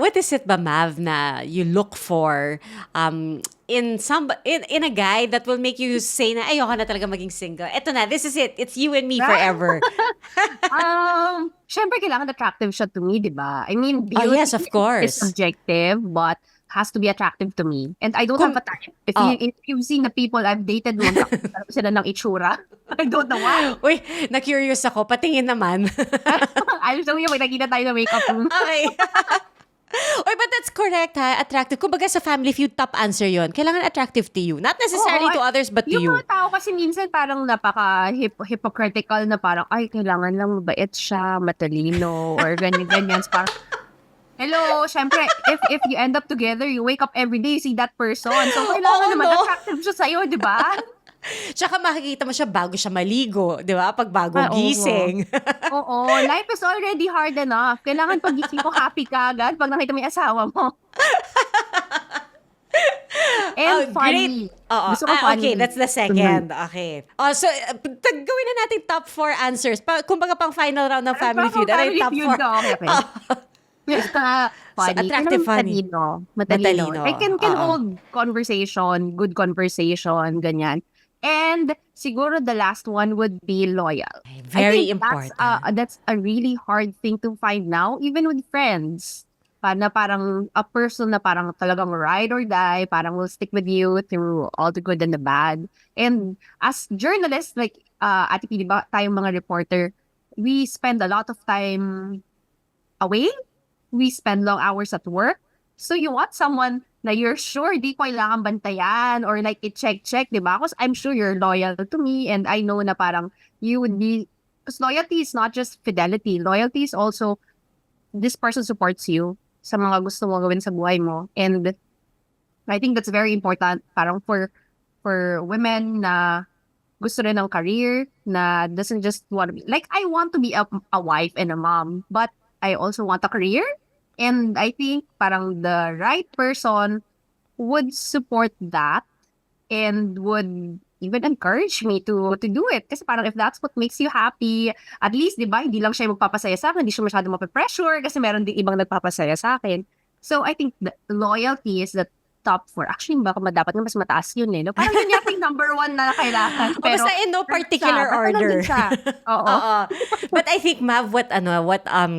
what is it ba, Mav, na you look for in a guy that will make you say na ayoko na talaga maging single. Eto na, this is it. It's you and me forever. Syempre kailangan attractive siya to me, di ba? I mean, Oh, beauty yes, of is course. subjective, but has to be attractive to me. And I don't have a type. If you've seen the people I've dated, magkakaroon sila ng itsura. I don't know why. Uy, na-curious ako. Patingin naman. I'll show you when nakita tayo ng makeup room. Okay. Oy, but that's correct, ha? Attractive. Kumbaga sa family feud, top answer yon. Kailangan attractive to you. Not necessarily Oo, to others, but to yung you. mga tao kasi minsan parang napaka-hypocritical na parang, ay, kailangan lang mabait siya, matalino, or ganyan-ganyan. So, parang, hello, syempre, if you end up together, you wake up every day, see that person. So, kailangan naman attractive siya sa'yo, di ba? Tsaka makikita mo siya bago siya maligo, di ba? Pag bago Oo. gising. Oo, life is already hard enough. Kailangan pag gising mo, happy ka agad pag nakita mo yung asawa mo. And funny. Great. Oo. Gusto ko funny. Okay, that's the second. Okay. Oh, so, gawin na natin top 4 answers. Kumbaga pang final round ng Family Feud. Ano yung top 4? Basta funny. attractive, funny. Matalino. Matalino. I can hold conversation, good conversation, ganyan. And siguro the last one would be loyal. Very I think important. That's a really hard thing to find now, even with friends. Na parang a person na parang talagang ride or die, parang will stick with you through all the good and the bad. And as journalists, like Ate P, diba, tayong mga reporter, we spend a lot of time away. We spend long hours at work. So you want someone na you're sure di ko kailangan bantayan or like i-check, di ba? Because I'm sure you're loyal to me and I know na parang you would be, because loyalty is not just fidelity. Loyalty is also this person supports you sa mga gusto mo gawin sa buhay mo. And I think that's very important parang for women na gusto rin ng career, na doesn't just want to be, like I want to be a wife and a mom, but I also want a career. And I think parang the right person would support that and would even encourage me to do it. Kasi parang if that's what makes you happy, at least, di ba, hindi lang siya magpapasaya sa akin, hindi siya masyado mape-pressure kasi meron din ibang nagpapasaya sa akin. So I think the loyalty is the top 4. Actually, baka dapat nga mas mataas yun eh. No? Parang yun yung number 1 na kailangan. Pero basta in no particular order. Oo. But I think, Mav, what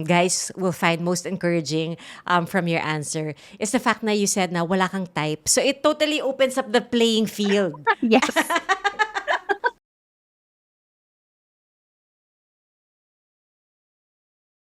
guys will find most encouraging from your answer is the fact na you said na wala kang type. So it totally opens up the playing field. Yes.